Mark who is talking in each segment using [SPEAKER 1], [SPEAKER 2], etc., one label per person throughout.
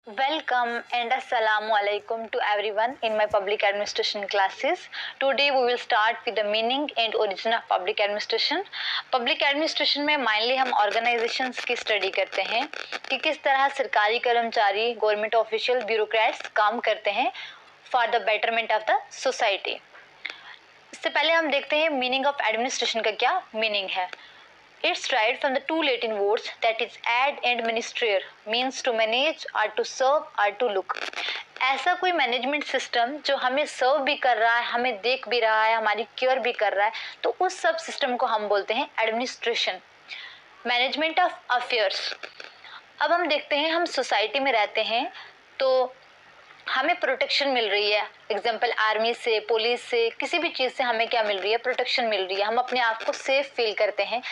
[SPEAKER 1] Welcome and assalamu alaikum to everyone in my public administration classes. Today we will start with the meaning and origin of public administration. Public administration में mainly हम organizations की study करते हैं कि किस तरह सरकारी कर्मचारी, government official, bureaucrats काम करते हैं for the betterment of the society. इससे पहले हम देखते हैं meaning of administration का क्या meaning है. It's derived from the two Latin words that is ad and ministrare, means to manage or to serve or to look. ऐसा कोई मैनेजमेंट सिस्टम जो हमें सर्व भी कर रहा है, हमें देख भी रहा है, हमारी केयर भी कर रहा है, तो उस सब सिस्टम को हम बोलते हैं एडमिनिस्ट्रेशन, मैनेजमेंट ऑफ अफेयर्स. अब हम देखते हैं, हम सोसाइटी में रहते हैं तो हमें प्रोटेक्शन मिल रही है. एग्जाम्पल आर्मी से, पुलिस से, किसी भी चीज़ से हमें क्या मिल रही है, प्रोटेक्शन मिल रही है. हम अपने आप को सेफ फील करते हैं.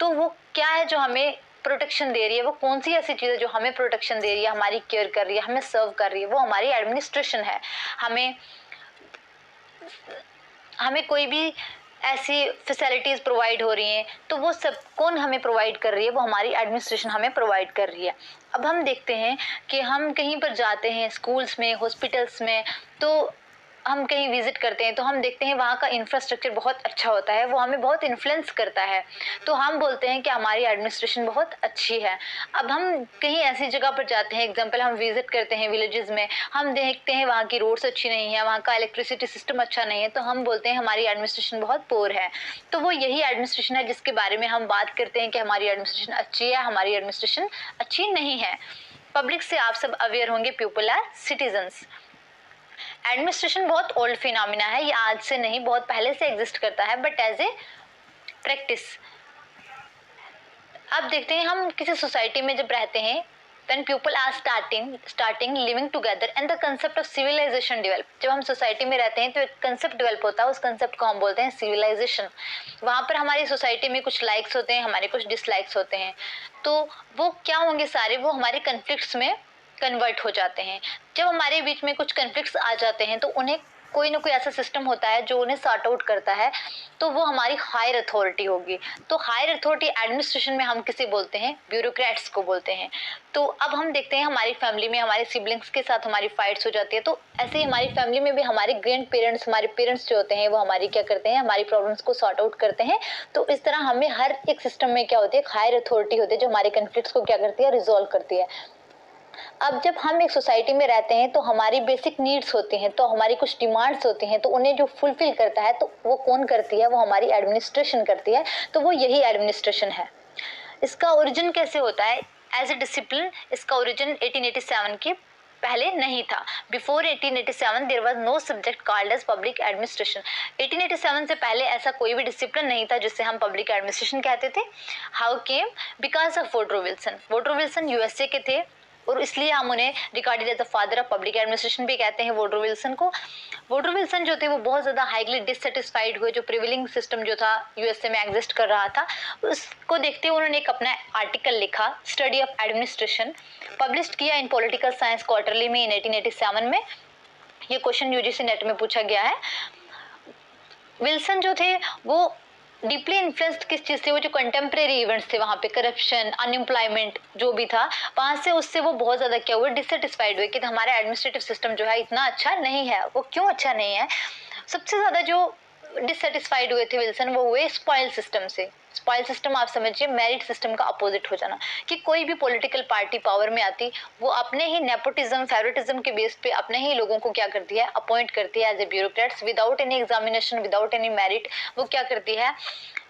[SPEAKER 1] तो वो क्या है जो हमें प्रोटेक्शन दे रही है, वो कौन सी ऐसी चीज़ है जो हमें प्रोटेक्शन दे रही है, हमारी केयर कर रही है, हमें सर्व कर रही है, वो हमारी एडमिनिस्ट्रेशन है. हमें कोई भी ऐसी फैसिलिटीज़ प्रोवाइड हो रही हैं तो वो सब कौन हमें प्रोवाइड कर रही है, वो हमारी एडमिनिस्ट्रेशन हमें प्रोवाइड कर रही है. अब हम देखते हैं कि हम कहीं पर जाते हैं, स्कूल्स में, हॉस्पिटल्स में, तो हम कहीं विजिट करते हैं तो हम देखते हैं वहाँ का इंफ्रास्ट्रक्चर बहुत अच्छा होता है, वो हमें बहुत इन्फ्लुएंस करता है, तो हम बोलते हैं कि हमारी एडमिनिस्ट्रेशन बहुत अच्छी है. अब हम कहीं ऐसी जगह पर जाते हैं, एग्जांपल हम विजिट करते हैं विलेजेस में, हम देखते हैं वहाँ की रोड्स अच्छी नहीं है, वहाँ का इलेक्ट्रिसिटी सिस्टम अच्छा नहीं है, तो हम बोलते हैं हमारी एडमिनिस्ट्रेशन बहुत पुअर है. तो वो यही एडमिनिस्ट्रेशन है जिसके बारे में हम बात करते हैं कि हमारी एडमिनिस्ट्रेशन अच्छी है, हमारी एडमिनिस्ट्रेशन अच्छी नहीं है. पब्लिक से आप सब अवेयर होंगे, पीपल आर सिटीजन्स. एडमिनिस्ट्रेशन बहुत ओल्ड फिनोमिना है, ये आज से नहीं, बहुत पहले से एग्जिस्ट करता है, बट एज ए प्रैक्टिस. अब देखते हैं, हम किसी सोसाइटी में जब रहते हैं, when people are starting living together and the concept of civilization develop. जब हम सोसाइटी में रहते हैं तो एक कंसेप्ट डेवलप होता है, उस कंसेप्ट को हम बोलते हैं सिविलाइजेशन. वहाँ पर हमारी सोसाइटी में कुछ लाइक्स होते हैं, हमारे कुछ डिसलाइक्स होते हैं, तो वो क्या होंगे सारे, वो हमारे कन्फ्लिक्ट्स में कन्वर्ट हो जाते हैं. जब हमारे बीच में कुछ कन्फ्लिक्ट्स आ जाते हैं तो उन्हें कोई ना कोई ऐसा सिस्टम होता है जो उन्हें सॉर्ट आउट करता है, तो वो हमारी हायर अथॉरिटी होगी. तो हायर अथॉरिटी एडमिनिस्ट्रेशन में हम किसे बोलते हैं, ब्यूरोक्रेट्स को बोलते हैं. तो अब हम देखते हैं हमारी फैमिली में हमारे सिबलिंग्स के साथ हमारी फाइट्स हो जाती है, तो ऐसे ही हमारी फैमिली में भी हमारे ग्रैंड पेरेंट्स, हमारे पेरेंट्स जो होते हैं वो हमारी क्या करते हैं, हमारी प्रॉब्लम्स को सॉर्ट आउट करते हैं. तो इस तरह हमें हर एक सिस्टम में क्या होती है, एक हायर अथॉरिटी होती है जो हमारे कन्फ्लिक्ट्स को क्या करती है, रिजॉल्व करती है. अब जब हम एक सोसाइटी में रहते हैं तो हमारी बेसिक नीड्स होती हैं, तो हमारी कुछ डिमांड्स होती हैं, तो उन्हें जो फुलफिल करता है तो वो कौन करती है, वो हमारी एडमिनिस्ट्रेशन करती है. तो वो यही एडमिनिस्ट्रेशन है. इसका ओरिजिन कैसे होता है, एज ए डिसिप्लिन इसका ओरिजिन 1887 के पहले नहीं था. Before 1887 there was no subject called as public administration. 1887 से पहले ऐसा कोई भी डिसिप्लिन नहीं था जिससे हम पब्लिक एडमिनिस्ट्रेशन कहते थे. How came, because of Woodrow Wilson. Woodrow Wilson USA के थे और इसलिए हम उन्हें regarded as the father of public administration भी कहते हैं, वुडरो विल्सन को. वुडरो विल्सन जो थे वो बहुत ज़्यादा हाईली डिससेटिस्फाइड हुए, जो प्रिविलिंग सिस्टम जो था यूएसए में एग्जिस्ट कर रहा था, उसको देखते हुए उन्होंने एक अपना आर्टिकल लिखा, स्टडी ऑफ एडमिनिस्ट्रेशन, पब्लिश किया इन पॉलिटिकल साइंस क्वार्टरली में इन 1887 में. ये क्वेश्चन यूजीसी नेट में पूछा गया है. विल्सन जो थे वो डीपली इन्फ्लुएंस्ड किस चीज़ से, वो जो कंटेम्प्रेरी इवेंट्स थे वहाँ पे, करप्शन, अनएम्प्लॉयमेंट जो भी था वहाँ से, उससे वो बहुत ज़्यादा क्या हुए, डिससेटिस्फाइड हुए कि हमारा एडमिनिस्ट्रेटिव सिस्टम जो है इतना अच्छा नहीं है. वो क्यों अच्छा नहीं है, सबसे ज़्यादा जो डिससेटिस्फाइड हुए थे विल्सन, वो हुए स्पॉइल सिस्टम से. स्पॉइल सिस्टम आप समझिए मेरिट सिस्टम का अपोजिट हो जाना, कि कोई भी पॉलिटिकल पार्टी पावर में आती वो अपने ही नेपोटिज्म, फेवरेटिज्म के बेस पे अपने ही लोगों को क्या करती है, अपॉइंट करती है as a bureaucrats, without any examination, without any merit. वो क्या करती है,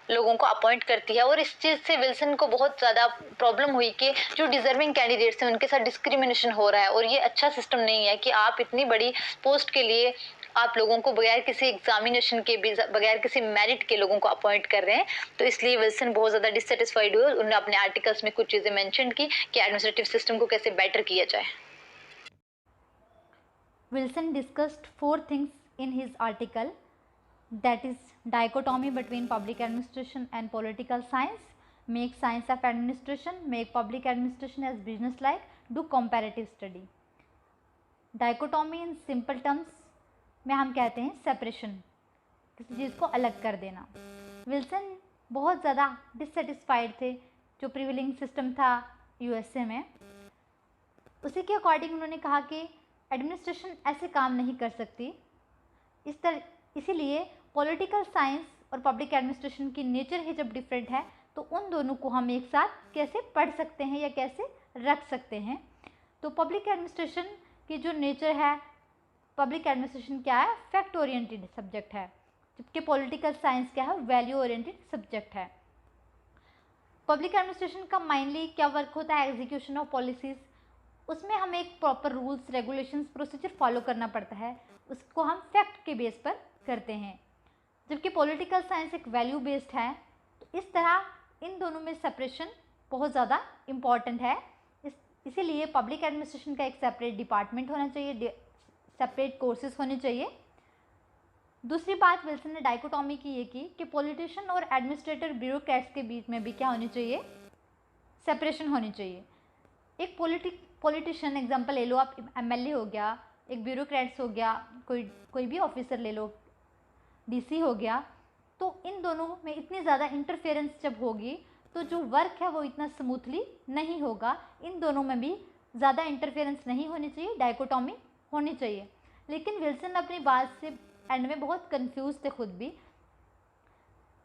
[SPEAKER 1] लोगों को अपॉइंट करती है. और इस चीज़ से विल्सन को बहुत ज़्यादा प्रॉब्लम हुई कि जो डिजर्विंग कैंडिडेट्स हैं उनके साथ डिस्क्रिमिनेशन हो रहा है, और ये अच्छा सिस्टम नहीं है कि आप इतनी बड़ी पोस्ट के लिए आप लोगों को बगैर किसी एग्जामिनेशन के, बगैर किसी मेरिट के लोगों को अपॉइंट कर रहे हैं. तो इसलिए विल्सन बहुत ज़्यादा डिससेटिस्फाइड हुए. उन्होंने अपने आर्टिकल्स में कुछ चीज़ें मेंशन की कि एडमिनिस्ट्रेटिव सिस्टम को कैसे बेटर किया जाए.
[SPEAKER 2] Wilson discussed four things in his article, that is dichotomy between public administration and political science, make science of administration, make public administration as business like, do comparative study. Dichotomy in simple terms में हम कहते हैं separation, किसी चीज़ को अलग कर देना. Wilson बहुत ज़्यादा डिससेटिस्फाइड थे जो प्रिविलिंग सिस्टम था यूएसए में. उसी के अकॉर्डिंग उन्होंने कहा कि एडमिनिस्ट्रेशन ऐसे काम नहीं कर सकती। इसीलिए पॉलिटिकल साइंस और पब्लिक एडमिनिस्ट्रेशन की नेचर ही जब डिफरेंट है तो उन दोनों को हम एक साथ कैसे पढ़ सकते हैं या कैसे रख सकते हैं। तो पब्लिक एडमिनिस्ट्रेशन की जो नेचर है, पब्लिक एडमिनिस्ट्रेशन क्या है, फैक्ट ओरिएंटेड सब्जेक्ट है, जबकि पॉलिटिकल साइंस क्या है, वैल्यू ओरिएंटेड सब्जेक्ट है। पब्लिक एडमिनिस्ट्रेशन का माइनली क्या वर्क होता है, एग्जीक्यूशन ऑफ पॉलिसीज़। उसमें हमें एक proper rules, regulations, procedure follow करना पड़ता है, उसको हम फैक्ट के बेस पर करते हैं। जबकि पॉलिटिकल साइंस एक वैल्यू बेस्ड है। तो इस तरह इन दोनों में सेपरेशन बहुत ज़्यादा इम्पॉर्टेंट है। इसीलिए पब्लिक एडमिनिस्ट्रेशन का एक सेपरेट डिपार्टमेंट होना चाहिए, सेपरेट कोर्सेज होने चाहिए। दूसरी बात विल्सन ने डाइकोटॉमी की ये की कि पॉलिटिशियन और एडमिनिस्ट्रेटर ब्यूरोक्रेट्स के बीच में भी क्या होनी चाहिए, सेपरेशन होनी चाहिए। एक पॉलिटिशियन एग्जांपल ले लो आप, एमएलए हो गया, एक ब्यूरोक्रेट्स हो गया, कोई भी ऑफिसर ले लो, डीसी हो गया। तो इन दोनों में इतनी ज़्यादा इंटरफेरेंस जब होगी तो जो वर्क है वो इतना स्मूथली नहीं होगा। इन दोनों में भी ज़्यादा इंटरफेरेंस नहीं होनी चाहिए, डाइकोटॉमी होनी चाहिए। लेकिन विल्सन अपनी बात से एंड में बहुत कंफ्यूज थे खुद भी।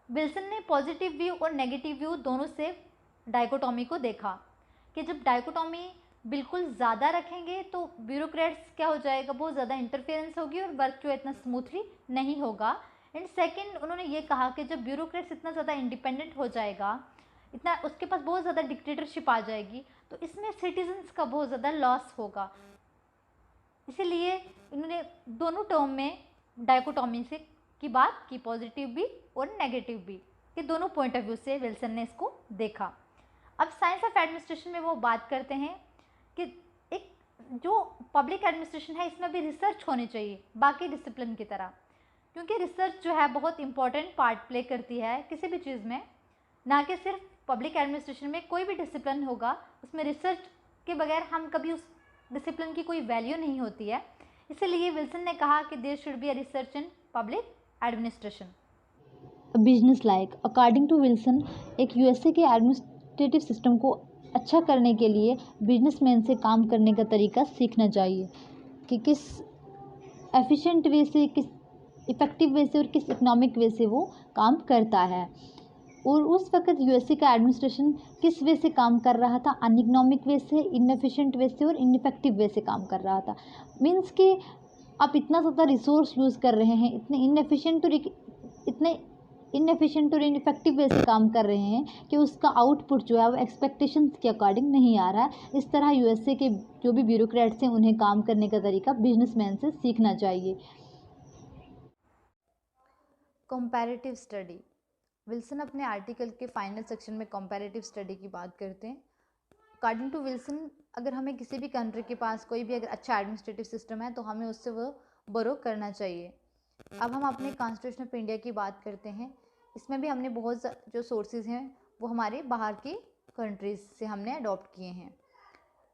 [SPEAKER 2] विल्सन ने पॉजिटिव व्यू और नेगेटिव व्यू दोनों से डाइकोटॉमी को देखा कि जब डाइकोटॉमी बिल्कुल ज़्यादा रखेंगे तो ब्यूरोक्रेट्स क्या हो जाएगा, बहुत ज़्यादा इंटरफेरेंस होगी और वर्क जो इतना स्मूथली नहीं होगा। एंड सेकंड उन्होंने ये कहा कि जब ब्यूरोक्रेट्स इतना ज़्यादा इंडिपेंडेंट हो जाएगा, इतना उसके पास बहुत ज़्यादा डिक्टेटरशिप आ जाएगी, तो इसमें सिटीजन्स का बहुत ज़्यादा लॉस होगा। इसीलिए इन्होंने दोनों टर्म में डाइकोटॉमी से की बात की, पॉजिटिव भी और नेगेटिव भी, कि दोनों पॉइंट ऑफ व्यू से विल्सन ने इसको देखा। अब साइंस ऑफ एडमिनिस्ट्रेशन में वो बात करते हैं कि एक जो पब्लिक एडमिनिस्ट्रेशन है इसमें भी रिसर्च होनी चाहिए बाकी डिसिप्लिन की तरह, क्योंकि रिसर्च जो है बहुत इंपॉर्टेंट पार्ट प्ले करती है किसी भी चीज़ में। ना कि सिर्फ पब्लिक एडमिनिस्ट्रेशन में, कोई भी डिसिप्लिन होगा उसमें रिसर्च के बगैर हम कभी उस डिसिप्लिन की कोई वैल्यू नहीं होती है। इसीलिए विल्सन ने कहा कि there should be a research in public administration. Business like according to Wilson, एक यूएसए के एडमिनिस्ट्रेटिव सिस्टम को अच्छा करने के लिए बिजनेसमैन से काम करने का तरीका सीखना चाहिए कि किस एफिशिएंट वे से, किस इफ़ेक्टिव वे से और किस इकोनॉमिक वे से वो काम करता है। और उस वक्त यूएसए का एडमिनिस्ट्रेशन किस वे से काम कर रहा था, अनइकोनॉमिक वे से, इनएफिशिएंट वे से और इनइफेक्टिव वे से काम कर रहा था। मीन्स कि आप इतना ज़्यादा रिसोर्स यूज़ कर रहे हैं, इतने इनएफिशिएंट और इनइफेक्टिव वे से काम कर रहे हैं कि उसका आउटपुट जो है वो एक्सपेक्टेशंस के अकॉर्डिंग नहीं आ रहा है। इस तरह यूएसए के जो भी ब्यूरोक्रेट्स हैं उन्हें काम करने का तरीका बिजनेसमैन से सीखना चाहिए। कंपैरेटिव स्टडी, विल्सन अपने आर्टिकल के फाइनल सेक्शन में कंपैरेटिव स्टडी की बात करते हैं। अकॉर्डिंग टू विल्सन, अगर हमें किसी भी कंट्री के पास कोई भी अगर अच्छा एडमिनिस्ट्रेटिव सिस्टम है तो हमें उससे वो बोरो करना चाहिए। अब हम अपने कॉन्स्टिट्यूशन ऑफ इंडिया की बात करते हैं। इसमें भी हमने बहुत जो सोर्सेज हैं वो हमारे बाहर की कंट्रीज़ से हमने अडॉप्ट किए हैं।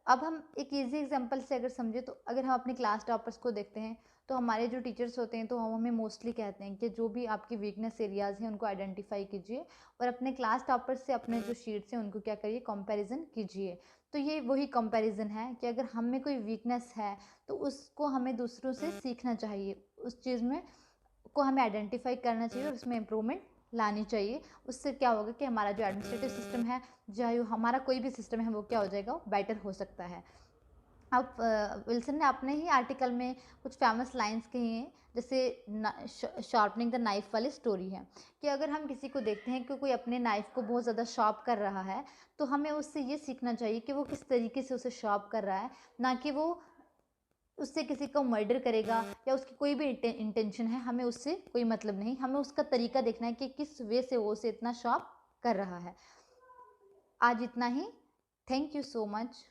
[SPEAKER 2] अब हम एक ईजी एग्जांपल से अगर समझे तो अगर हम अपने क्लास टॉपर्स को देखते हैं तो हमारे जो टीचर्स होते हैं तो हम हमें मोस्टली कहते हैं कि जो भी आपकी वीकनेस एरियाज़ हैं उनको आइडेंटिफाई कीजिए और अपने क्लास टॉपर्स से अपने जो शीट्स हैं उनको क्या करिए, कंपैरिजन कीजिए। तो ये वही कंपैरिजन है कि अगर हम में कोई वीकनेस है तो उसको हमें दूसरों से सीखना चाहिए, उस चीज़ में को हमें आइडेंटिफाई करना चाहिए और उसमें इम्प्रूवमेंट लानी चाहिए। उससे क्या होगा कि हमारा जो एडमिनिस्ट्रेटिव सिस्टम है, चाहे हमारा कोई भी सिस्टम है, वो क्या हो जाएगा, बेटर हो सकता है। अब विल्सन ने अपने ही आर्टिकल में कुछ फेमस लाइंस कही हैं, जैसे शार्पनिंग द नाइफ वाली स्टोरी है कि अगर हम किसी को देखते हैं कि कोई अपने नाइफ को बहुत ज़्यादा शार्प कर रहा है तो हमें उससे ये सीखना चाहिए कि वो किस तरीके से उसे शार्प कर रहा है, ना कि वो उससे किसी को मर्डर करेगा या उसकी कोई भी इंटेंशन है, हमें उससे कोई मतलब नहीं, हमें उसका तरीका देखना है कि किस वे से वो उसे इतना शार्प कर रहा है। आज इतना ही। Thank you so much.